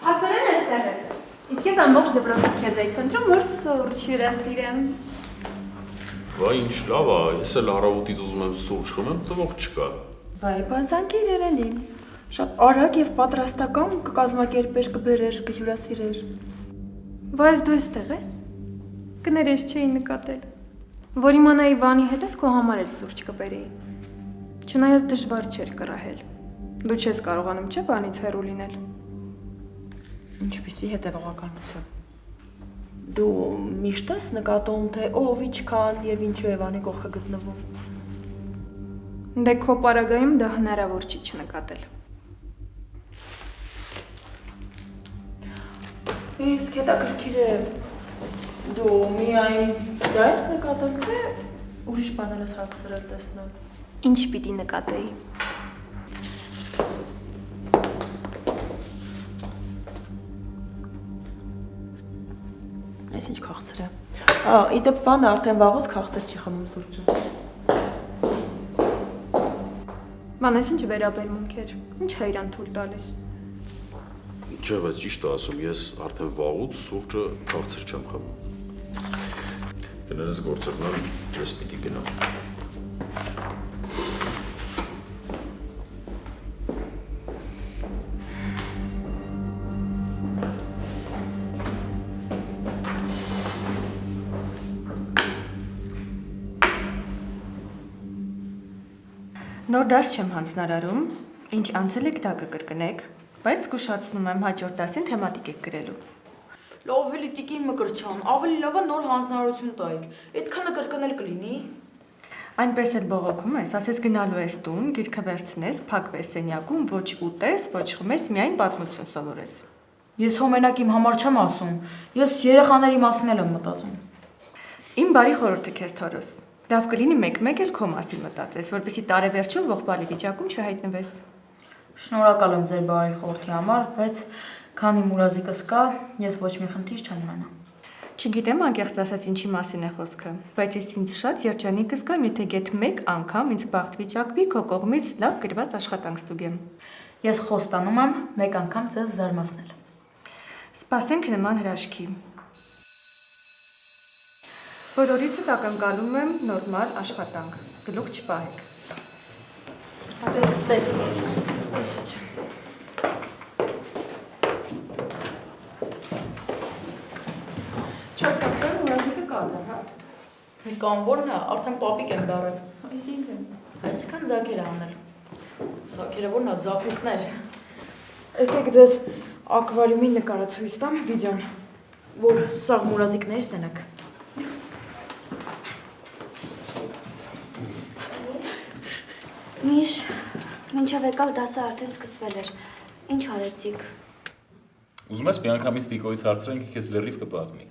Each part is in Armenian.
Հասնորեն էստեղ ես։ Իսկ ես ամբողջ դպրոցով քեզ էի փնտրում, որ սուրճ հյուրասիրեմ։ Վայ, ինչ լավ է, ես էլ առավոտից ուզում եմ սուրճ խմեմ, տվող չկա։ Վայ, բազանքիր Երելին։ Շատ արագ եւ պատրաստական կկազմակերպեր, կբերեր, կհյուրասիրեր։ Բայց դու էստեղ ես։ Կներես չէի նկատել։ Որ իմանայի Վանի հետ ես քո համար էլ սուրճ կբերեի։ Չնայած դժվար չէր կռահել։ Դու չես կարողանում, չէ՞, Վանից հեռու լինել։ Ինչպիսի հետևողականություն։ Դու միշտ ես նկատում, թե ով ինչքան եւ ինչու է Վանի կողքը գտնվում։ Դե քո պարագայում դա հնարավոր չի չնկատել։ Իսկ հետաքրքիր է դու միայն դա ես նկատել, թե ուրիշ բաներ ես հասցրել տեսնել։ Ինչ պիտի նկատեի։ Այս ինչ քաղցր է։ Իդեպ Վանը արդեն վաղուց քաղցր չի խմում սուրճը։ Ման, այս ինչ վերաբերմունք էր։ Ինչ է իրան թույլ տալիս։ Չէ, բայց ճիշտ է ասում, ես արդեն վաղուց սուրճը քաղցր չեմ խմում։ Կներես գործերնալ, ես պիտի գնամ։ Նոր դաս չեմ հանձնարարում, ինչ անցել եք դա կկրկնեք, բայց զգուշացնում եմ հաջորդ դասին թեմատիկ եք գրելու։ Լավ էլի տիկին Մկրտչյան, ավելի լավ է նոր հանձնարարություն տայիք, այդքանը կրկնել կլինի։ Այնպես էլ բողոքում ես, ասես գնալու ես տուն, գիրքը վերցնես, փակվես սենյակում, ոչ ուտես, ոչ խմես, միայն պատմություն սովորես։ Ես հո մենակ իմ համար չեմ ասում, ես երեխաների մասին եմ մտածում։ Իմ բարի խորհուրդը քեզ Թորոս։ Լավ կլինի մեկ-մեկ էլ քո մասին մտածես, որպեսզի տարեվերջում ողբալի վիճակում չհայտնվես։ Շնորհակալ եմ ձեր բարի խորհրդի համար, բայց քանի մուրազիկս կա, ես ոչ մի խնդիր չեմ ունենա։ Չգիտեմ անկեղծ ասած ինչի մասին է խոսքը, բայց ես ինձ շատ երջանիկ կզգամ, եթե գեթ մեկ անգամ ինձ բախտ վիճակվի քո կողմից լավ գրված աշխատանք ստուգեմ։ Ես խոստանում եմ մեկ անգամ ձեզ զարմացնել։ Սպասենք նման հրաշքի։ Բոլորիցս ակնկալում եմ նորմալ աշխատանք, գլուխ չպահեք։ Հաջողեցես։ Չոր կաստրան ուրազիկը կատը, հա։ Կամ որն է, արդեն պապիկ եմ դարել։ Այսինքն։ Այսինքն ձագեր է անել։ Ձագերը որն է, ձագուկներ։ Եկեք ձեզ ակվարիումի նկարը ցույց տամ վիդեոն, Որ սաղ մուրազիկներից տնեք։ Միշ, մինչև եկալ դասը արդեն սկսվել էր, ինչ արեցիք։ Ուզում ես միանգամից Տիկոյից հարցրենք, քեզ լրիվ կպատմի։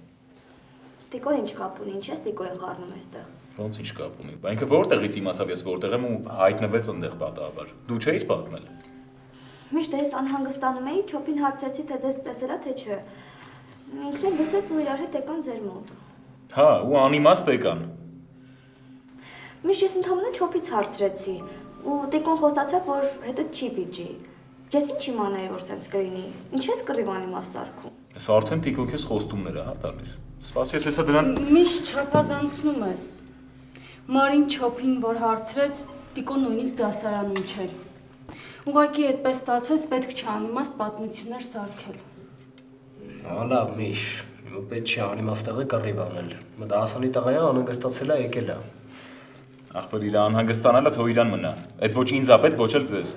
Տիկոն ինչ կապ ունի, ինչ ես Տիկոյին խառնում այստեղ։ Ոնց ինչ կապ ունի։ Բա ինքը որտեղից իմացավ ես որտեղ եմ ու հայտնվեց այնտեղ պատահաբար։ Դու չէիր պատմել։ Միշտ ես անհանգստանում էի, Չոպին հարցրեցի, թե դες տեսել է, թե չէ։ Ինքն էլ լսեց ու իրար հետ եկան ձեր մոտ։ Հա, ու անիմաստ եկան։ Միշտ ես ընդհանրապես Չոպից հարցրեցի, ու Տիկոն խոստացավ, որ հետը չի բիջի։ Ես ինչ իմանայի, որ սենց կլինի։ Ինչ ես կռիվ անիմաստ սարքում։ Ես արդեն Տիկոն քեզ խոստումներ է հա տալիս։ Սպասի ես հեսա դրան։ Միշտ չափազանցնում ես։ Մարին Չոպին, որ հարցրեց, Տիկոն նույնիսկ դասարանում չէր։ Ուղղակի այդպես ստացվեց, պետք չէ անիմաստ պատմություններ սարքել։ Լավ, Միշ, պետք չի անիմաստեղը կռիվ անել։ Դասանի տղայա անհանգստացել է եկել է։ Ախպեր իր անհանգստանալը թող իրան մնա։ Այդ ոչ ինձ է պետք, ոչ էլ ձեզ։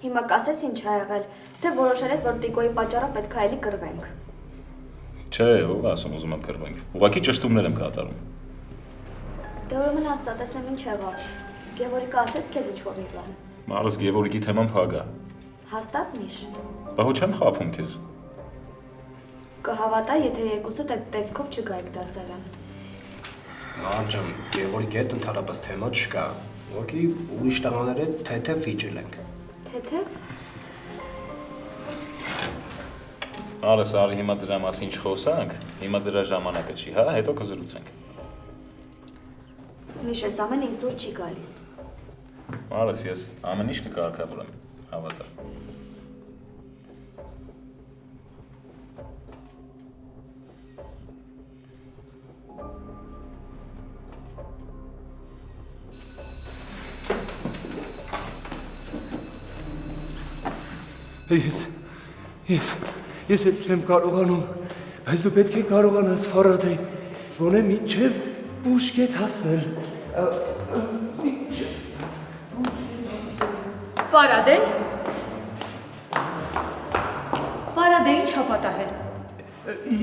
Հիմա կասես ինչ ա եղել, թե որոշել ես, որ Տիկոյի պատճառով պետք է էլի կռվենք։ Չէ, ով ասում ուզում եմ կռվենք։ Ուղղակի ճշտումներ եմ կատարում։ Դե ուրեմն ասա, տեսնեմ ինչ եղավ։ Գևորիկը ասեց քեզ ինչ-որ մի բան։ Մարս Գևորիկի թեման փակ է։ Հաստատ Միշ։ Բա հո չեմ խաբում քեզ։ Կհավատա, եթե երկուսդ այդ տեսքով չգայիք դասարան։ Աջամ, Գևորիկի հետ ընդհանրապես թեմա չկա։ Ուղղակի ուրիշ տղաների հետ թեթև վիճել ենք։ Թեթև։ Արես արի հիմա դրա մասին չխոսանք, հիմա դրա ժամանակը չի, հա, հետո կզրուցենք։ Միշ այս ամենը ինձ դուր չի գալիս։ Մալես, ես ամեն ինչ կկարգավորեմ, հավատա։ Ես էլ չեմ կարողանում, բայց դու պետք է կարողանաս Ֆարադեյ, գոնե մինչև բուժկետ հասնել։ Ֆարադե։ Ֆարադե, ինչ հապատահել։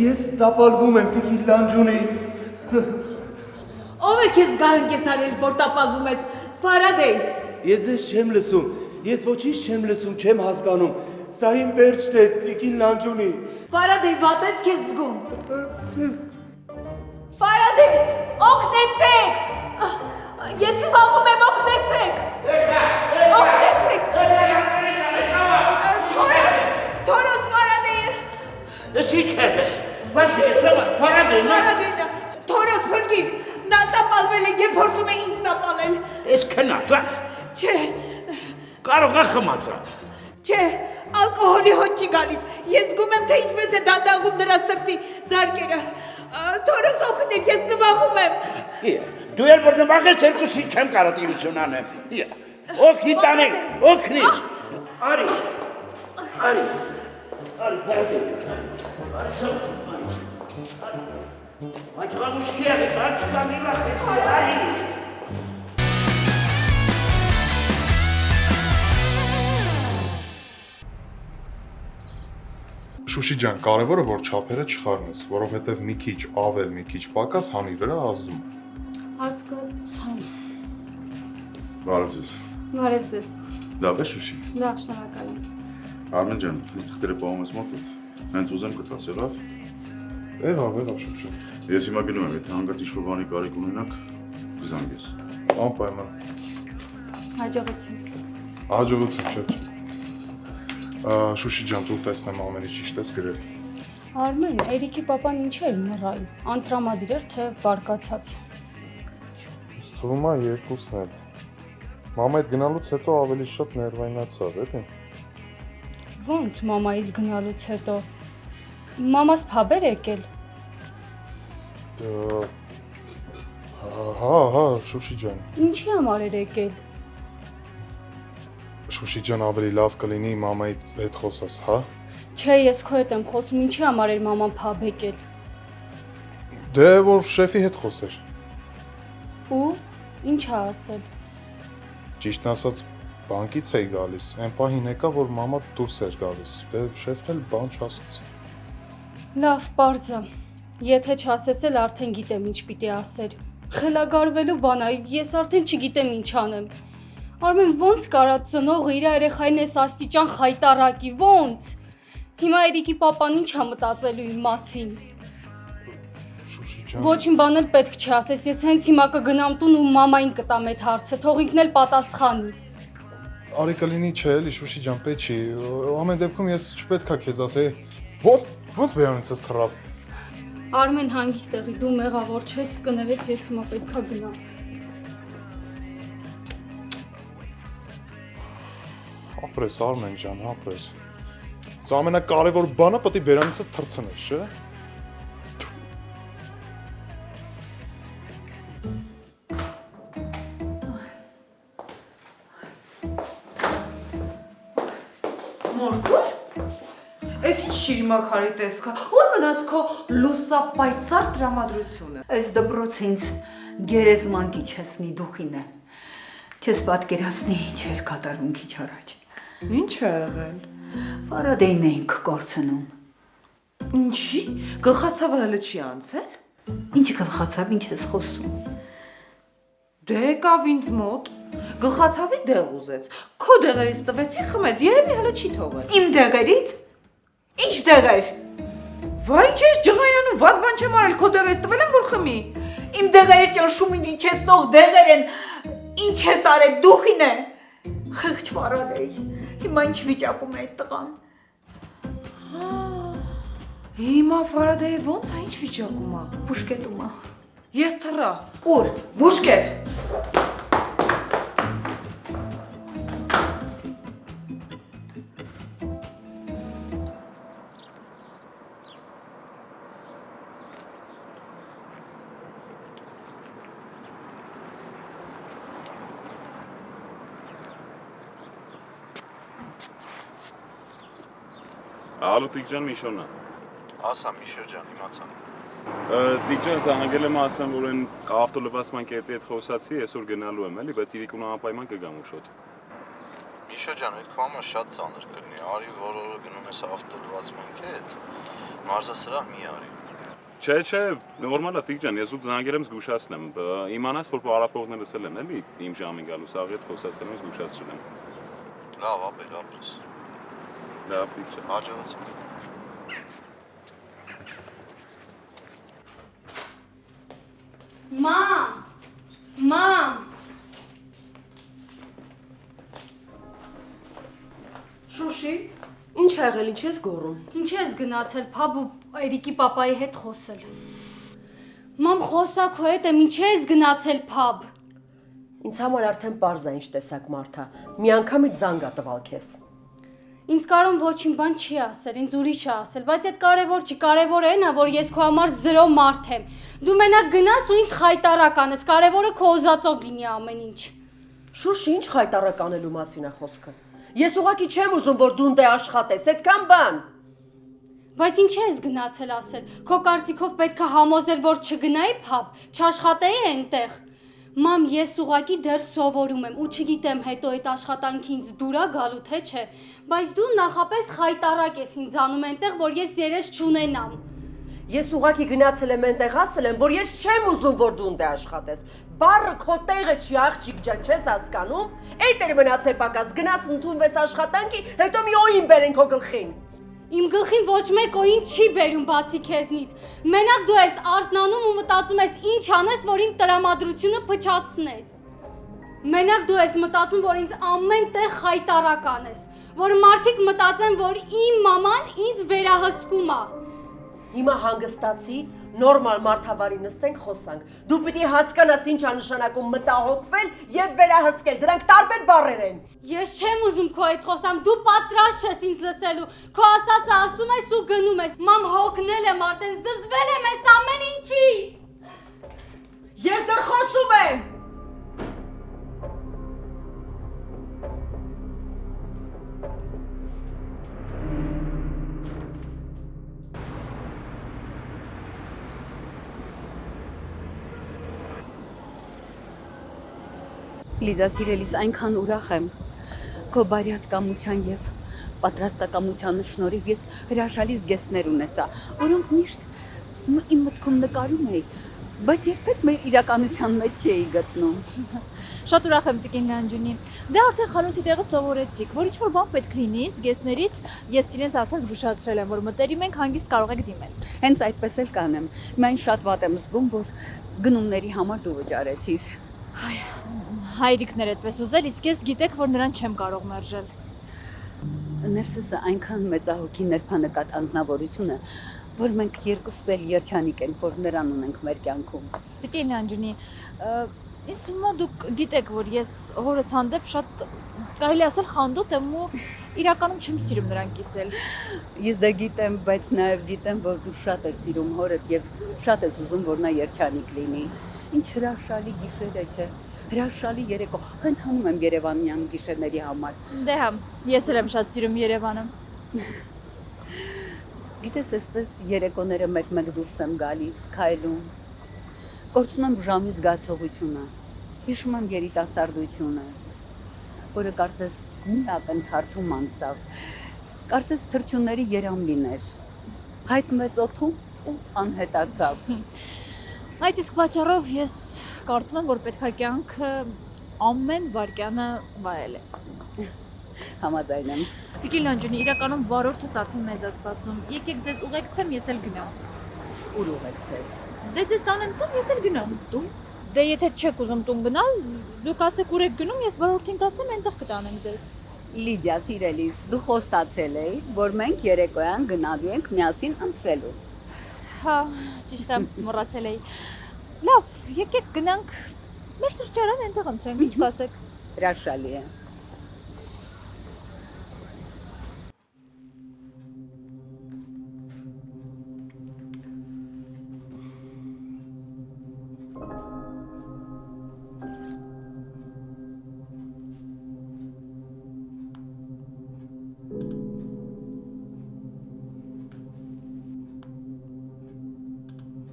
Ես տապալվում եմ տիկին Լանջունի։ Ով է քեզ գահընկեցարել, որ տապալվում ես, Ֆարադե։ Ես ձեզ չեմ լսում, ես ոչինչ չեմ լսում, չեմ հասկանում։ Սա իմ վերջն է, տիկին Լանջունի։ Ֆարադե, վատ ես քեզ զգում։ Ֆարադե, օգնեցեք։ Ես վախում եմ, օգնեցեք։ Օգնեցեք։ Թորոս Ֆարադե։ Չի չէ։ Բայց ես Ֆարադեյն եմ։ Թորոս փրկիր։ Նա տապալվել է եւ փորձում է ինձ տապալել։ Ես քնած եմ։ Չէ, Կարող է խմացա։ չէ, ալկոհոլի հոտ չի գալիս։ Ես զգում եմ, թե ինչպես է դանդաղում նրա սրտի զարկերը։ Թորոս օգնիր, ես նվաղում եմ։ Դու էլ որ նվաղես երկուսի չեմ կարող տիրություն անեմ։ Օգնի տանենք, օգնի։ Արի։ Ֆարադեյ։ Այդ գաղուշկի է, բան չկա մի վախեցի, արի։ Շուշի ջան, կարևորը որ չափերը չխառնես, որովհետև մի քիչ ավել, մի քիչ պակաս հանի վրա ազդում է։ Հասկացա։ Բարև ձեզ։ Բարև ձեզ։ Լավ է Շուշի։ Լավ, շնորհակալ եմ։ Արմեն ջան, ես թղթերը պահում ես մոտով։ Հենց ուզեմ կտասի, լավ։ Եղավ, շուշի։ Ես հիմա գնում եմ, եթե հանկարծ ինչ-որ բանի կարիք ունենաք, կզանգես։ Անպայման։ Հաջողություն։ Հաջողություն, չէ։ Շուշի ջան, դու տեսնեմ ամեն ինչ ճիշտ ես գրել։ Արմեն, Էրիկի papan ինչ էր մռայլ, անտրամադիր էր, թե բարկացած։ Ինձ թվում է երկուսն էլ։ Մամայդ գնալուց հետո ավելի շատ ներվայնացավ, էլի։ Ոնց մամայից գնալուց հետո։ Մամաս փաբեր եկել։ Հա, Շուշի ջան։ Ինչի համար էր եկել։ Շուշի ջան, ավելի լավ կլինի մամայի հետ խոսաս, հա։ Չէ, ես քո հետ եմ խոսում, ինչի համար էր մաման փաբ եկել։ Դե որ շեֆի հետ խոսեր։ Ու ինչ ա ասել։ Ճիշտն ասած, բանկից էի գալիս։ Այն պահին եկա, որ մամա դուրս էր գալիս։ Դե շեֆն էլ բան չասաց։ Լավ, պարզա։ Եթե չասես էլ արդեն գիտեմ ինչ պիտի ասեր։ Խելագարվելու բան է, ես արդեն չգիտեմ ինչ անեմ։ Արմեն, ոնց կարա ծնողը իր երեխային էս աստիճան խայտարակի, ոնց։ Հիմա Էրիկի papan ինչ ա մտածելու իմ մասին։ Շուշի ջան։ Ոչինչ բան էլ պետք չի ասես, ես հենց հիմա կգնամ տուն ու մամային կտամ այդ հարցը, թող ինքն էլ պատասխանի։ Արի կլինի չէ, էլի Շուշի ջան, պետք չի։ Ամեն դեպքում ես չպետքա քեզ ասեի։ Ոնց բերանից թռավ։ Արմեն, հանգիստ եղի, դու մեղավոր չես, կներես, ես հիմա պետքա գնամ։ Ապրես Արմեն ջան, ապրես։ Սա ամենակարևոր բանը պետք է բերանիցը թռցնես, չէ՞։ Մորքուր։ Այս ինչ շիրմաքարի տեսքա։ Ուր մնաց քո լուսապայծառ տրամադրությունը։ Այս դպրոցը ինձ գերեզման կիչեցնի դուխին է։ Չես պատկերացնի ինչ էր կատարում քիչ առաջ։ Ինչ է եղել։ Ֆարադեյն էինք կորցնում։ Ինչի։ Գլխացավը հələ չի անցել։ Ինչի գլխացավ, ինչ ես խոսում։ Դե եկավ ինձ մոտ։ Գլխացավի դեղ ուզեց։ Քո դեղերից տվեցի, խմեց, երևի հələ չի թողել։ Իմ դեղերից։ Ինչ դեղեր։ Վայ, ինչ ես ջղայնանում, վատ բան չեմ արել, քո դեղերից տվել եմ, որ խմի։ Իմ դեղերը ճնշումին իջեցնող դեղեր են։ Ինչ ես արել, դուխին է։ Խեղճ Ֆարադեյ։ Հիմա ինչ վիճակում է այդ տղան։ Հիմա Ֆարադեյը ոնց է, ինչ վիճակում է։ Բուժկետում է։ Ես թռա։ Ուր։ Բուժկետ։ Ալո Տիգջան Միշոնն է։ Ասա Միշո ջան, իմացա։ Տիգջան զանգել եմ ասեմ, որ այն ավտոլվացման կետի հետ խոսացի, այսօր գնալու եմ էլի, բայց իրիկուն անպայման կգամ ուշոտ։ Միշո ջան, այդ կամը շատ ծանր կլինի, արի որ օրը գնում ես ավտոլվացման կետ, մարզասրահ մի արի։ Չէ, նորմալ է Տիգջան, ես ու զանգել եմ զգուշացնեմ, իմանաս, որ պարապողները լսել են էլի, իմ ժամին գալուս աղի հետ խոսացել եմ, զգուշացրել եմ։ Լավ, ապեր, ապրես։ Լավ, Տիգջան։ Հաջողություն։ Մամ։ Շուշի, ինչ ա եղել, ինչ ես գոռում։ Ինչ ես գնացել փաբ ու Էրիկի պապայի հետ խոսել։ Մամ, խոսա քո հետ եմ, ինչ ես գնացել փաբ։ Ինձ համար արդեն պարզ է ինչ տեսակ մարդ է։ Մի անգամից զանգ ա տվալ քեզ։ Ինձ կարոն ոչինչ բան չի ասել, ինձ ուրիշ է ասել, բայց այդ կարևոր չի, կարևորը այն է, որ ես քո համար 0 մարդ եմ։ Դու մենակ գնաս ու ինձ խայտարակ անես, կարևորը քո ուզածով լինի ամեն ինչ։ Շուշի, ինչ խայտարակ անելու մասին է խոսքը։ Ես ուղղակի չեմ ուզում, որ դու դե աշխատես, այդքան բան։ Բայց ինչ ես գնացել ասել։ Քո կարծիքով պետք է համոզել, որ չգնայի փաբ, չաշխատեի այնտեղ։ Մամ, ես ուղղակի դեռ սովորում եմ ու չգիտեմ հետո այդ աշխատանքի ինձ դուր է գալու թե չէ, բայց դու նախապես խայտարակ ես ինձ անում այնտեղ, որ ես երես չունենամ։ Ես ուղղակի գնացել եմ այնտեղ ասել եմ, որ ես չեմ ուզում, որ դու դե աշխատես։ Բառը քո տեղը չի, աղջիկ ջան, չես հասկանում։ Այդ էր մնացել պակաս, գնաս ընդունվես աշխատանքի, հետո մի օին բերեն քո գլխին։ Իմ գլխին ոչ մեկ օին չի բերում բացի քեզնից։ Մենակ դու ես արթնանում ու մտածում ես ինչ անես, որ իմ տրամադրությունը փչացնես։ Մենակ դու ես մտածում, որ ինձ ամեն տեղ խայտարակ անես, որ մարդիկ մտածեն, որ իմ մաման ինձ վերահսկում է։ Հիմա հանգստացի, նորմալ մարդավարի նստենք խոսանք։ Դու պիտի հասկանաս ինչ է նշանակում մտահոգվել եւ վերահսկել, դրանք տարբեր բառեր են։ Ես չեմ ուզում քո այդ խոսամ, դու պատրաստ ես ինձ լսելու։ Քո ասածը ասում ես ու գնում ես։ Մամ, հոգնել եմ արդեն, զզվել եմ այս ամեն ինչից։ Ես դեռ խոսում եմ։ Լիդա սիրելիս, այնքան ուրախ եմ քո բարյացկամության եւ պատրաստակամության շնորհիվ ես հրաշալի զգեստներ ունեցա, որոնք միշտ իմ մտքում նկարում էի, բայց երբեք մեր իրականության մեջ չէի գտնում։ Շատ ուրախ եմ Տիկին Լանջունի։ Դե արդեն խանութի տեղը սովորեցիք, որ ինչ-որ բան պետք լինի, զգեստներից ես իրենց արդեն զգուշացրել եմ, որ մտերիմ ենք, հանգիստ կարող եք դիմել։ Հենց այդպես էլ կանեմ։ Մեն շատ վատ եմ զգում, որ գնումների համար դու վճարեցիր։ Հայրիկներ այդպես ուզել, իսկ ես գիտեք, որ նրան չեմ կարող մերժել։ Ներսիսը այնքան մեծահոգի ներբանեկատ անձնավորություն է, որ մենք երկուսս էլ երջանիկ ենք, որ նրան ունենք մեր կյանքում։ Տիկին Լանջունի, ինձ թվում է դուք գիտեք, որ ես հորս հանդեպ շատ կարելի ասել խանդոտ եմ ու իրականում չեմ սիրում նրան կիսել։ Ես դա գիտեմ, բայց նաև գիտեմ, որ դու շատ ես սիրում հորդ եւ շատ ես ուզում, որ նա երջանիկ լինի։ Ինչ հրաշալի գիշեր է, չէ՞։ Հրաշալի երեկո, խնդանում եմ Երևանյան գիշերների համար։ Դե հա, ես էլ եմ շատ սիրում Երևանը։ Գիտես, այսպես երեկոները մեկ-մեկ դուրս եմ գալիս, քայլում։ Կորցնում եմ ժամի զգացողությունը, հիշում եմ երիտասարդությունս, որը կարծես մի ակնթարթում անցավ, կարծես թռչունների երամ լիներ, հայտնվեց օդում ու անհետացավ։ Այդ իսկ պատճառով ես կարծում եմ, որ պետք է կյանքը ամեն վայրկյանը վայել է։ Համաձայն եմ։ Տիկին Լանջունի, իրականում վարորդս արդեն մեզ է սպասում։ Եկեք ձեզ ուղեկցեմ, ես էլ գնամ։ Ուր ուղեկցես։ Դե ձեզ տանեմ տուն, ես էլ գնամ։ Տուն։ Դե եթե չեք ուզում տուն գնալ, դուք ասեք ուր եք գնում, ես վարորդին կասեմ, այնտեղ կտանեմ ձեզ։ Լիդիա, սիրելիս, դու խոստացել էի, որ մենք երեկոյան գնալու ենք միասին ընթրելու։ Հա, ճիշտ է, մոռացել էի։ Լավ, եկեք գնանք մեր սրճարան այնտեղ ընտրենք, ինչ կասեք։ Հրաշալի է։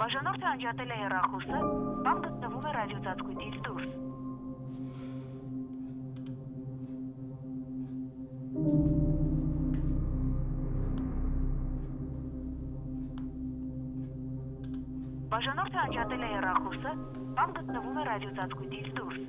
Բաժանորդը անջատել է հեռախոսը, բան գտնվում է ռադիոծածկույթից դուրս։ Բաժանորդը անջատել է հեռախոսը, բան գտնվում է ռադիոծածկույթից դուրս։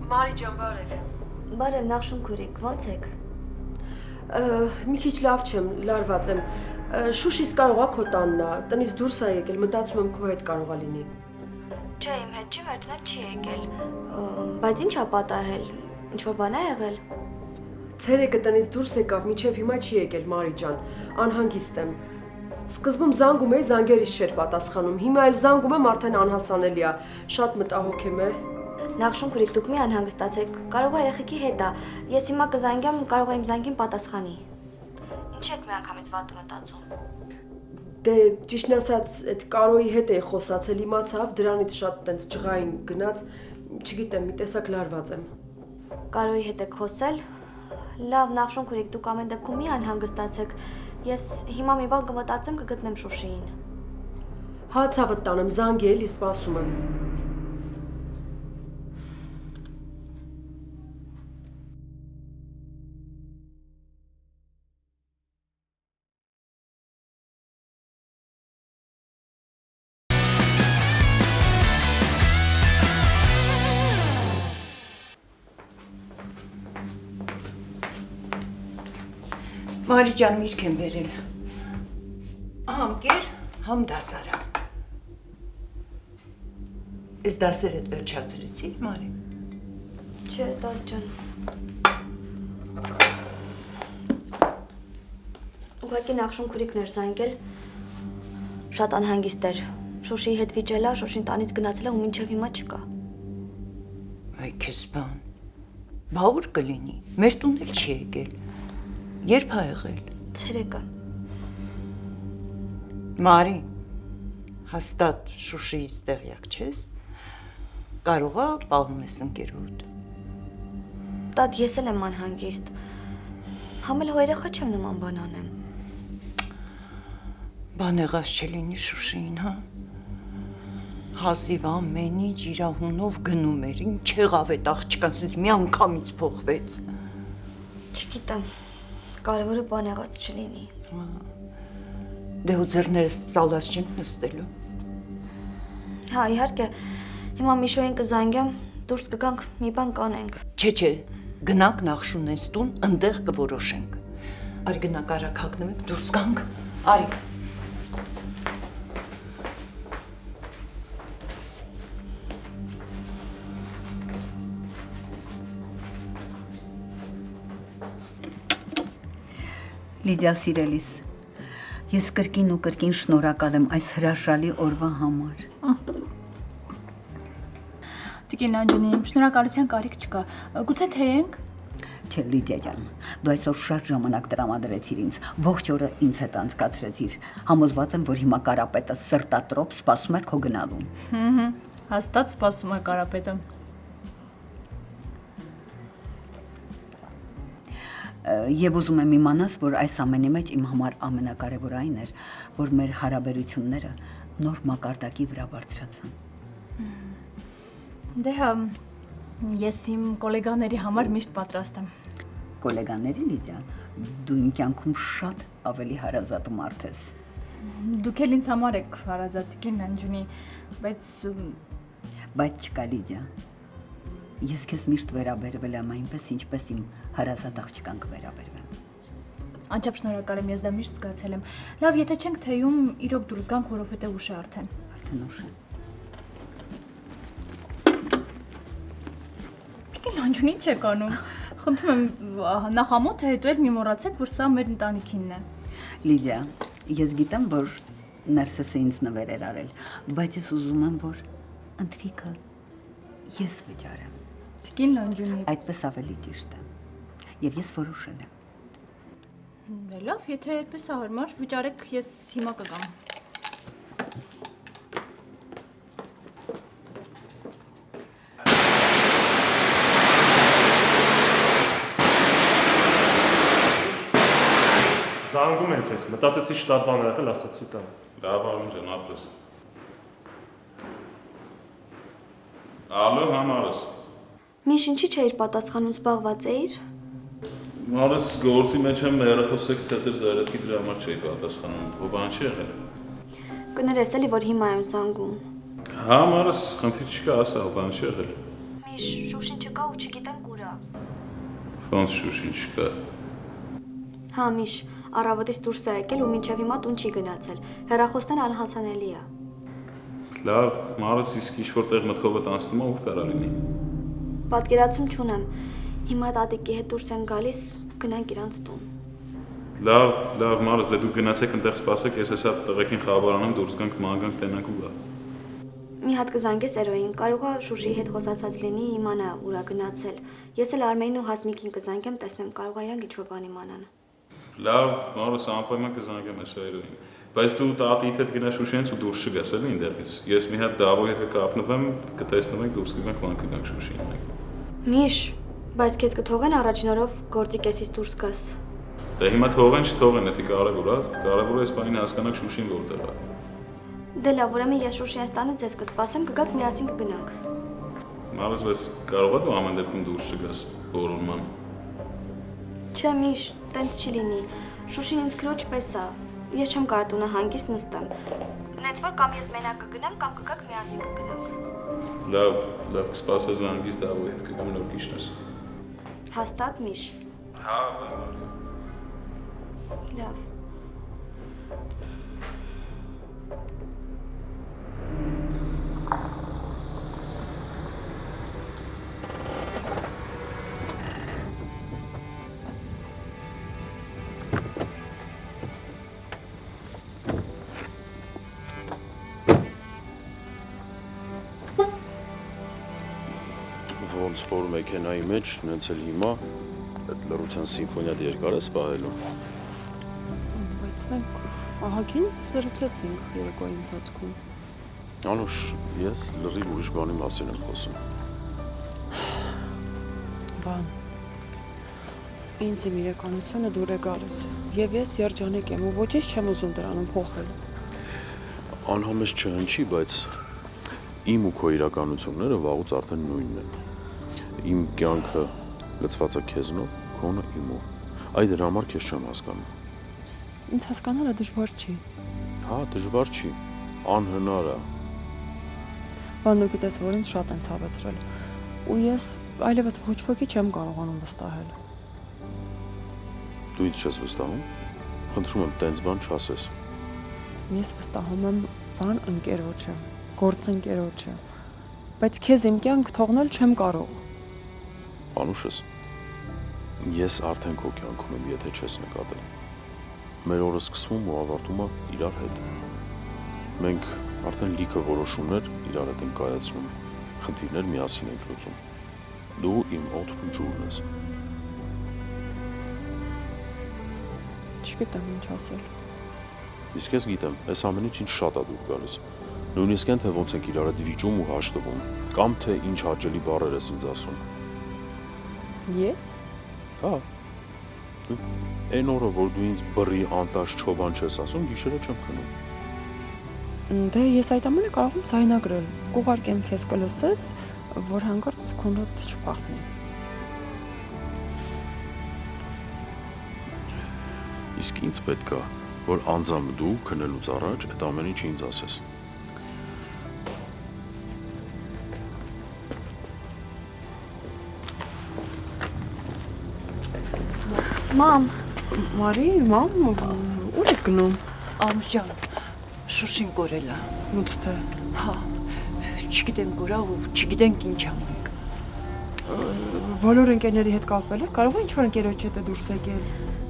Մարի ջան, բարև։ Բարև, Նախշում քուրիկ, ո՞նց եք։ Մի քիչ լավ չեմ, լարված եմ։ Շուշիս կարող է քո տանն է, տնից դուրս է եկել, մտածում եմ քո հետ կարող է լինի։ Չէ, իմ հետ չի, Մերտունը չի եկել։ Բայց ինչ ա պատահել։ Ինչ որ բան է եղել։ Ցերեկը տնից դուրս եկավ, մինչև հիմա չի եկել, Մարի ջան։ Անհանգիստ եմ։ Սկզբում զանգում էի, զանգերից չէր պատասխանում։ Հիմա էլ զանգում եմ, արդեն անհասանելի է։ Շատ մտահոգ եմ, է։ Նախշում քուրիկ, դուք մի անհանգստացեք, կարող է երեխեքի հետ է։ Ես հիմա կզանգեմ, կարող է իմ զանգին պատասխանի։ Ինչ եք մի անգամից վատ մտածում։ Դե ճիշտն ասած, այդ Կարոյի հետ էի խոսացել, իմացավ, դրանից շատ տենց ջղային գնաց, չգիտեմ, մի տեսակ լարված եմ։ Կարոյի հետ եք խոսել։ Լավ, Նախշում քուրիկ, դուք ամեն դեպքում մի անհանգստացեք։ Ես հիմա մի բան կմտածեմ, կգտնեմ Շուշիին։ Հա, ցավդ տանեմ, զանգի էլի, սպասում եմ։ Մարի ջան, միրգ եմ բերել։ Համ կեր, համ դասարա։ Ես դասերդ վերջացրեցի, Մարի։ Չէ, տան ջան։ Ուղղակի Նախշում քուրիկն էր զանգել։ Շատ անհանգիստ էր։ Շուշիի հետ վիճել է, Շուշին տանից գնացել է ու մինչև հիմա չկա։ Այ քեզ բան։ Բա ուր կլինի։ Մեր տուն էլ չի եկել։ Երբ ա եղել։ Ցերեկը։ Մարի, հաստատ Շուշիից տեղյակ չես։ Կարող է պահում ես ընկերոդ։ Տատ ես էլ եմ անհանգիստ։ Համ էլ հո երեխա չեմ նման բան անեմ։ Բան եղած չլինի Շուշիին, հա։ Հազիվ ամեն ինչ իր հունով գնում էր, ինչ եղավ այդ աղջկան, ասես մի անգամից փոխվեց։ Չգիտեմ, կարևորը բան եղած չլինի։ Դե ու ձեռներս ծալած չենք նստելու։ Հա, իհարկե, հիմա Միշոյին կզանգեմ, դուրս կգանք, մի բան կանենք։ Չէ, գնանք Նախշունես տուն, ընդեղ կորոշենք։ Արի գնանք արագ հագնենք, դուրս գանք, արի։ Լիդիա սիրելիս, ես կրկին ու կրկին շնորհակալ եմ այս հրաշալի օրվա համար։ Տիկին Անջունի, շնորհակալության կարիք չկա։ Գուցե թեյենք։ Չէ, Լիդիա ջան, դու այսօր շատ ժամանակ տրամադրեցիր ինձ, ողջ օրը ինձ հետ անցկացրեցիր։ Համոզված եմ, որ հիմա Կարապետը սրտատրոփ սպասում է քո գնալուն։ Հաստատ սպասում է Կարապետը։ Եվ ուզում եմ իմանաս, որ այս ամենի մեջ իմ համար ամենակարևորային էր, որ մեր հարաբերությունները նոր մակարդակի վրա բարձրացան։ Դե հա, ես իմ գոլեգաների համար միշտ պատրաստ եմ։ Գոլեգաների, Լիդիա, դու իմ կյանքում շատ ավելի հարազատ մարդ ես։ Դուք էլ ինձ համար եք հարազատ, Տիկին Անջունի, բայց չկա, Լիդիա։ Ես քեզ միշտ վերաբերվել եմ այնպես, ինչպես իմ հարազատ աղջկան կվերաբերվեմ։ Անչափ շնորհակալ եմ, ես դա միշտ զգացել եմ։ Լավ, եթե չենք թեյում, իրոք դուրս գանք, որովհետեւ ուշ է արդեն։ Արդեն ուշ է։ Տիկին Լանջունի չեք անում։ Խնդրում եմ, նախամոտ հետո էլ մի մոռացեք, որ սա մեր ընտանիքինն է։ Լիդիա, ես գիտեմ, որ Նարսեսը ինձ նվեր էր արել, բայց ես ուզում եմ, որ ընթրիքը ես վճարեմ։ Տիկին Լանջունի։ Այդպես ավելի ճիշտ է։ Եվ ես որոշել եմ։ Դե լավ, եթե այդպես է հարմար, վճարեք, ես հիմա կգամ։ Զանգում են քեզ, մտածեցի շտապ բան եղել, ասացի տան։ Լավ արում ջան, ապրես։ Ալո, համարս։ Միշ ինչի չէիր պատասխանում, զբաղված էիր։ Մարս գործի մեջ եմ երախոսեք ցածր զարետքի դրա համար չէի պատասխանում, ո բան չի եղել։ Կներես էլի, որ հիմա եմ զանգում։ Հա, մարս, խնդիր չկա, ասա, ո բան չի եղել։ Միշ, Շուշին չկա ու չգիտենք ուր է։ Ոնց Շուշին չկա։ Հա, Միշ, առավոտից դուրս է եկել ու մինչև հիմա տուն չի գնացել։ Հեռախոսն անհասանելի է։ Լավ, մարս իսկ ինչ որտեղ մտքովդ անցնում է, ուր կարա լինի։ Պատկերացում չունեմ։ Հիմա տատիկի հետ դուրս են գալիս, գնանք իրանց տուն։ Լավ, մարս, դե դուք գնացեք ընտեղ սպասեք, ես հեսա տղեկին խաբարանեմ, դուրս գանք, ման գանք, տենանք ու գա։ Մի հատ կզանգես Էրոյին, կարող է Շուշի հետ խոսացած լինի, իմանա ուր է գնացել։ Ես էլ Արմենին ու Հասմիկին կզանգեմ, տեսնեմ, կարող է իրանք ինչ-որ բան իմանան։ Լավ, մարս անպայման կզանգեմ հեսա Էրոյին։ Բայց դու տատիդ հետ գնա Շուշիից ու դուրս չգաս էլի այնտեղից։ Ես մի հատ Դավոյի հետ կկապնվեմ, կտեսնենք, դուրս կգանք, ման կգանք Շուշիին մենք։ Միշ, բայց քեզ կթողեն առաջին օրով գործի կեսից դուրս գաս։ Դե հիմա թողեն, չթողեն, դա կարևոր է։ Կարևորը էս բանին հասկանանք Շուշին որտեղ է։ Դե լավ, ուրեմն ես Շուշիից տանը ձեզ կսպասեմ, կգաք միասին կգնանք։ Մարս, բայց կարող է դու ամեն դեպքում դուրս չգաս բոլորման։ Չէ, Միշ, տենց չի լինի։ Շուշին ինձ քրոջ պես է։ Ես չեմ կարող տունը հանգիստ նստեմ։ Նենց որ կամ ես մենակ կգնամ, կամ կգաք միասին կգնանք։ Լավ, կսպասես հանգիստ Դավոյի հետ կգամ նոր գիշերս։ Հաստատ, Միշ։ Հա, լավ։ Ոնց որ մեքենայի մեջ նենց էլ հիմա այդ լռության սիմֆոնիա երկար է սպահելու։ Բայց մենք ահագին զրուցեցինք երեկոյի ընթացքում։ Անուշ, ես լրիվ ուրիշ բանի մասին եմ խոսում։ Բան։ Ինձ իմ իրականությունը դուր է գալիս, եւ ես երջանիկ եմ ու ոչինչ չեմ ուզում դրանում փոխել։ Անհամես չհնչի, բայց իմ ու քո իրականությունները վաղուց արդեն նույնն են։ Իմ կյանքը լցված է քեզնով, քոնը իմով։ Այ դրա համար քեզ չեմ հասկանում։ Ինձ հասկանալը դժվար չի։ Հա, դժվար չի, անհնար է։ Բան դու գիտես, որ ինձ շատ են ցավեցրել, ու ես այլևս ոչ ոքի չեմ կարողանում վստահել։ Դու ինձ չես վստահում։ Խնդրում եմ, տենց բան չասես։ Ես վստահում եմ Վան ընկերոջը, գործընկերոջը, բայց քեզ իմ կյանք թողնել չեմ կարող։ Անուշս, ես արդեն քո կյանքում եմ, եթե չես նկատել։ Մեր օրը սկսվում ու ավարտում է իրար հետ։ Մենք արդեն լիքը որոշումներ իրար հետ ենք կայացնում, խնդիրներ միասին ենք լուծում։ Դու իմ օդն ու ջուրն ես։ Չգիտեմ ինչ ասել։ Իսկ ես գիտեմ, այս ամենից ինչ շատ է դուր գալիս։ Նույնիսկ այն թե ոնց ենք իրար հետ վիճում ու հաշտվում, կամ թե ինչ հաճելի բառեր ես ինձ ասում։ Ես։ Հա։ Այն օրը, որ դու ինձ բռի անտաշ չոբան չես ասում, գիշերը չեմ քնում։ Դե ես այդ ամենը կարող եմ ցայնագրել։ Կուղարկեմ քեզ կլսես, որ հանկարծ քունդ չփախնի։ Իսկ ինձ պետք է, որ անձամբ դու քնելուց առաջ այդ ամեն ինչը ինձ ասես։ Մամ, Մարի, մամ, ուր եք գնում։ Ամուշ ջան, Շուշին կորել է։ Ո՞նց թե։ Հա, չգիտենք գորա ու չգիտենք ինչ անենք։ Բոլոր ընկերների հետ կապվել եք, կարող է ինչ-որ ընկերոջ հետ է դուրս եկել։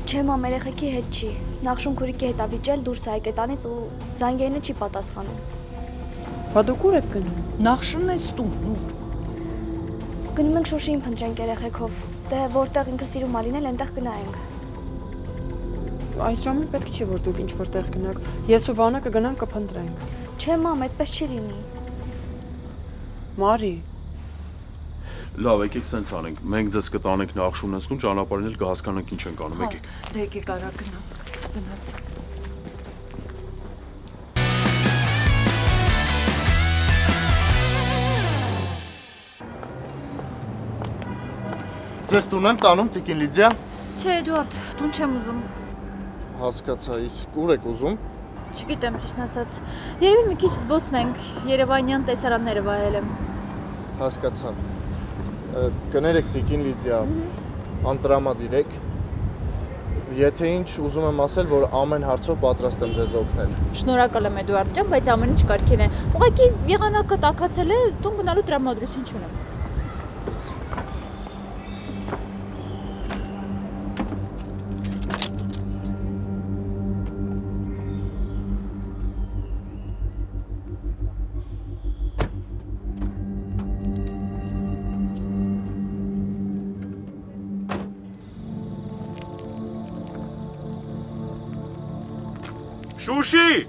Չէ, մամ, երեխեքի հետ չի։ Նախշում քուրիկի հետ ավիճել դուրս է եկել տանից ու զանգերինը չի պատասխանում։ Բա դուք ուր եք գնում։ Նախշումն էս տուն, ուր։ Գնում ենք Շուշիին փնտրենք երեխեքով։ Դե որտեղ ինքը սիրում ա լինել, այնտեղ գնայինք։ Այս ժամին պետք չէ որ դուք ինչ-որ տեղ գնաք։ Ես ու Վանը կգնանք կփնտրենք։ Չէ, մամ, այդպես չի լինի։ Մարի։ Լավ, եկեք սենց անենք։ Մենք ձեզ կտանենք Նախշունեցնու ճանապարհին էլ կհասկանանք ինչ ենք անում, եկեք։ Դե եկեք արա գնանք։ Գնաց։ Ձեզ տուն եմ տանում, Տիկին Լիդիա։ Չէ, Էդուարդ, տուն չեմ ուզում։ Հասկացա, իսկ ուր եք ուզում։ Չգիտեմ, ճիշտն ասած։ Երևի մի քիչ զբոսնենք, Երևանյան տեսարանները վայել եմ։ Հասկացա։ Կներեք Տիկին Լիդիա, անտրամադիր եք։ Եթե ինչ ուզում եմ ասել, որ ամեն հարցով պատրաստ եմ ձեզ օգնել։ Շնորհակալ եմ Էդուարդ ջան, բայց ամեն ինչ կարգին է։ Ուղղակի եղանակը տաքացել է, տուն գնալու տրամադրություն չունեմ։ Շուշի!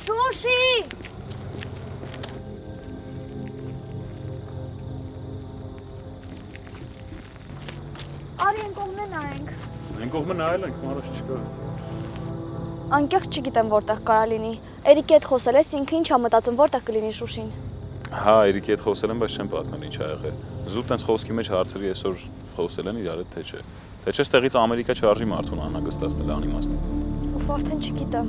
Շուշի! Արի են կողմը նայենք։ Այն կողմը նայել ենք, մարաշ չկա։ Անկեղծ չգիտեմ որտեղ կարա լինի։ Էրիկի հետ խոսել ես, ինքը ինչ ա մտածում որտեղ կլինի Շուշին։ Հա, Էրիկի հետ խոսել եմ, բայց չեմ պատմել ինչ ա եղել։ Զուտ տենց խոսքի մեջ հարցրի այսօր խոսել են իրար հետ թե չէ։ Թե չէ ստեղից Ամերիկա չարժի մարդուն անհանգստացնել անիմաստ։ Ուֆ, արդեն չգիտեմ։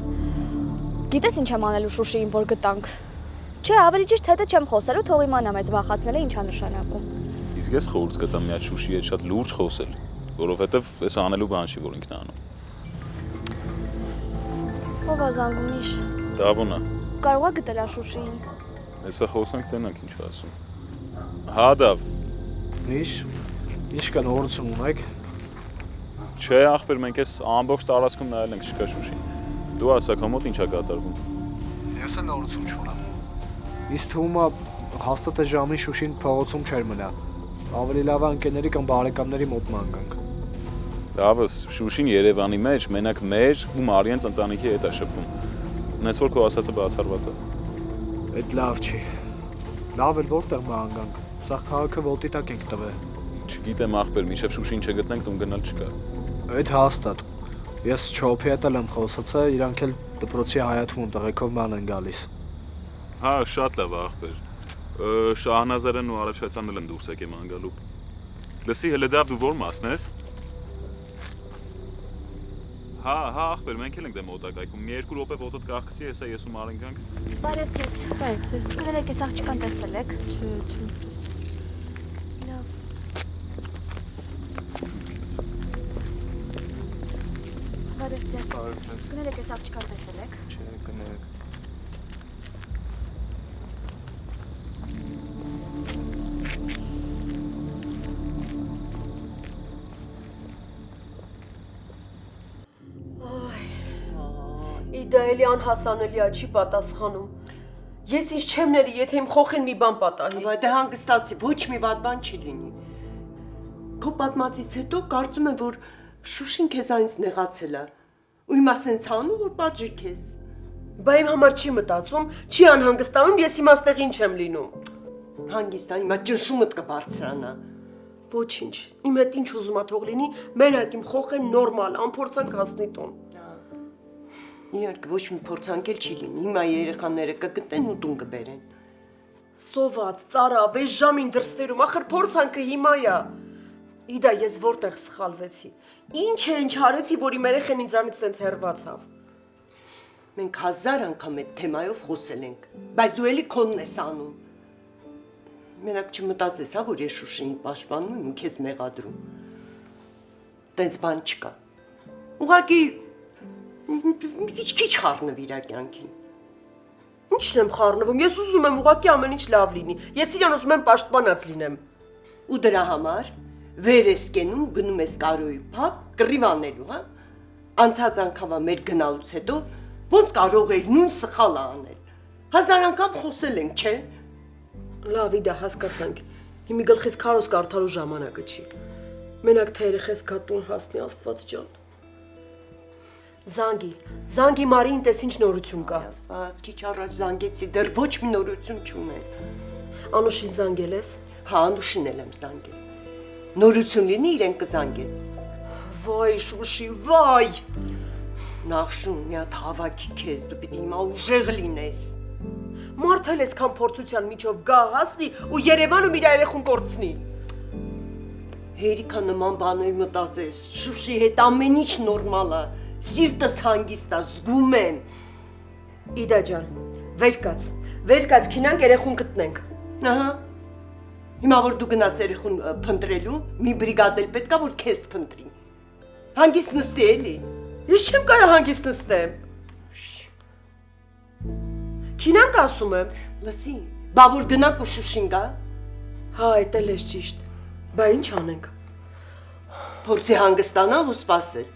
Գիտես ինչ եմ անելու Շուշիին, որ գտանք։ Չէ, ավելի ճիշտ հետը չեմ խոսելու, թող իմանա մեզ վախացնելը ինչ ա նշանակում։ Իսկ ես խորհուրդ կտամ մի հատ Շուշի հետ շատ լուրջ խոսել, որովհետև այս անելու բան չի, որ ինքն անում։ Ով ա զանգում իշ։ Դավոնա։ Կարող ա գտել ա Շուշիին։ Հեսա խոսանք տենանք ինչ ասում։ Հա, Դավ։ Ինչ կան օրություն ունեք։ Չէ, ախպեր, մենք այս ամբողջ տարածքում նայել ենք, չկա Շուշին։ Դու ասա, քո մոտ ինչ ա կատարվում։ Ես էլ օրություն չունեմ։ Իսկ թվում ա հաստատ է ժամին Շուշին փողոցում չէր մնա։ Ավելի լավ է ընկերների կամ բարեկամների մոտ ման գանք։ Դավս, Շուշին Երևանի մեջ մենակ մեր ու Մարիանց ընտանիքի հետ է շփվում։ Նենց որ քո ասածը բացառված է։ Այդ լավ չի։ Լավ էլ որտեղ ման գանք։ Սա քաղաքը ոտի տակ ենք տվել։ Չգիտեմ, ախպեր, մինչև Շուշին չգտնենք, տուն գնալ չկա։ Այդ հաստատ։ Ես Չոփի հետ եմ խոսացել, իրանք էլ դպրոցի հայաթվում տեղեքով ման են գալիս։ Հա, շատ լավ ախպեր։ Շահնազարեն ու Արեշացյանն են դուրս եկել ման գալու։ Լսի, հələ Դավ դու ո՞ր մասն ես։ Հա, ախպեր, մենք էլ ենք դե մոտակայքում։ Մի 2 րոպե ոտոդ կախքսի, հեսա ես ու Մարեն գանք։ Բարև ձեզ։ Բարև ձեզ։ Կներեք, այս աղջկան տեսել եք։ Չէ։ Լավ։ Բարև ձեզ։ Կներեք, այս աղջկան տեսել եք։ Չէ, կներեք։ Իդա էլի անհասանելի ա չի պատասխանում։ Ես ինչ չեմ ների, եթե իմ խոխին մի բան պատահի։ Բայց դե հանգստացի, ոչ մի վատ բան չի լինի։ Քո պատմածից հետո կարծում եմ, որ Շուշին քեզանից նեղացել է։ Ու հիմա սենց անում, որ պատժի քեզ։ Բա իմ համար չի մտածում, չի անհանգստանում, ես հիմա ստեղ ինչ եմ լինում։ Հանգիստ, հիմա ճնշումդ կբարձրանա։ Ոչինչ, իմ հետ ինչ ուզում ա թող լինի, մենակ իմ խոխեն նորմալ, անփորձանք հասնի տուն։ Իհարկե ոչ մի փորձանք էլ չի լինի։ Հիմա երեխաները կգտնեն ու տուն կբերեն։ Սոված, ծարա, վեց ժամին դրսերում, ախր փորձանքը հիմա ա։ Իդա ես որտեղ սխալվեցի։ Ինչ էր ինչ արեցի, որ իմ երեխեն ինձանից սենց հեռացավ։ Մենք 1000 անգամ այդ թեմայով խոսել ենք, բայց դու էլի քոնն ես անում։ Մենակ չմտածես, հա, որ ես Շուշին պաշտպանում եմ ու քեզ մեղադրում։ Տենց բան չկա։ Ուղղակի մի քիչ խառնվի իր կյանքին։ Ինչն եմ խառնվում, ես ուզում եմ ուղղակի ամեն ինչ լավ լինի, ես իրան ուզում եմ պաշտպանած լինեմ։ Ու դրա համար վեր ես կենում, գնում ես Կարոյի փապ, կռիվ անելու, հա։ Անցած անգամա մեր գնալուց հետո ոնց կարող էի նույն սխալը անել։ 1000 անգամ խոսել ենք, չէ։ Լավ, իդա հասկացանք։ Հիմի գլխից քարոզ կարդալու ժամանակը չի։ Մենակ թե երեխես գատուն հասնի Աստված ջան։ Զանգի Մարին, տես ինչ նորություն կա։ Աստված, քիչ առաջ զանգեցի, դեռ ոչ մի նորություն չունեն։ Անուշին զանգել ես։ Հա, Անուշին էլ եմ զանգել։ Նորություն լինի, իրեն կզանգեն։ Վայ, Շուշի, վայ։ Նախշուն մի հատ հավաքի քեզ, դու պիտի հիմա ուժեղ լինես։ Մարդել ես քան փորձության միջով գա հասնի ու Երևանում իր երեխուն կորցնի։ Հերիքա նման բաներ մտածես, Շուշի հետ ամեն ինչ նորմալ է, սիրտս հանգիստ է, զգում եմ։ Իդա ջան, վեր կաց, քինանք երեխուն գտնենք։ Ահա։ Հիմա որ դու գնաս երեխուն փնտրելու, մի բրիգադ էլ պետք է որ քեզ փնտրի։ Հանգիստ նստի էլի։ Ես չեմ կարող հանգիստ նստեմ։ Քինանք ասում եմ։ Լսի, բա որ գնանք ու Շուշին գա։ Հա, այդ էլ էս ճիշտ։ Բա ինչ անենք։ Փորձի հանգստանալ ու սպասել։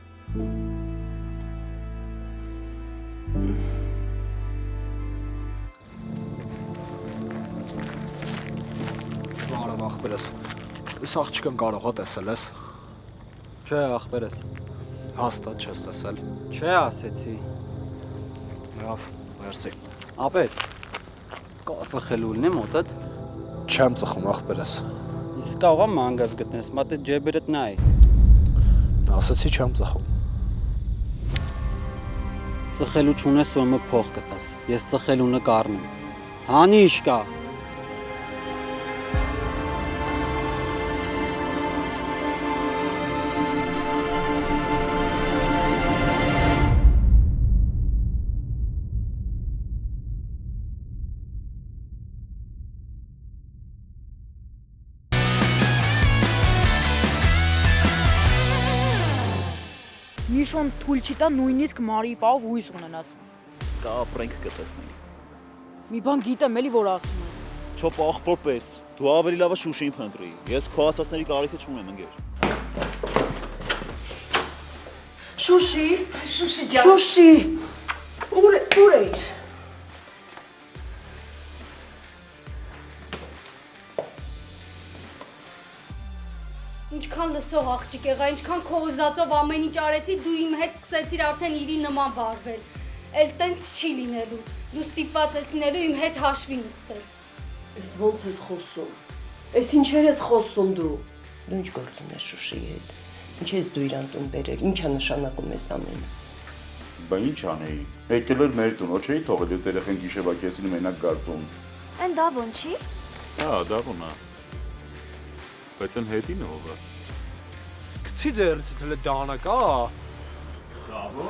Բարև ախպերս։ Այս աղջիկն կարող է տեսել ես։ Չէ, ախպերս։ Հաստատ չես տեսել։ Չէ, ասեցի։ Լավ, մերսի։ Ապետ, կա ծխելու լինի մոտդ։ Չեմ ծխում ախպերս։ Իսկ կարող եմ մանգազ գտնես, մատը ջեբերդ նայ։ Ասեցի չեմ ծխում։ Ծխելու չունես ու ըմը փող կտաս։ Ես ծխելունը կառնեմ։ Հանի ինչ կա։ Միշոն թույլ չի տա նույնիսկ Մարիի պահով հույս ունենաս։ Կա ապրենք կտեսնենք։ Մի բան գիտեմ էլի որ ասում եմ։ Չոպ աղբոր պես, դու ավելի լավ է Շուշին փնտրի։ Ես քո ասածների կարիքը չունեմ, ընկեր։ Շուշի ջան։ Շուշի։ Ուր էիր։ Ինչքան լսող աղջիկ եղա, ինչքան քո ուզածով ամեն ինչ արեցի, դու իմ հետ սկսեցիր արդեն իրի նման վարվել։ Էլ տենց չի լինելու։ Դու ստիպված ես լինելու իմ հետ հաշվի նստել։ Ես ոնց ես խոսում։ Էս ինչեր ես խոսում դու։ Դու ինչ գործ ունես Շուշիի հետ։ Ինչ ես դու իրան տուն բերել, ինչա նշանակում ես ամենը։ Բա ինչ անեի։ Եկել էր մեր տուն, չէի թողել այդ երեխեն գիշեվակեսին մենակ գար տուն։ Այն դա ո՞նց չի։ Հա, դա ո՞նա։ Բայց այն հետին ով է։ Գցի դերս դե դանա կա։ Բրավո։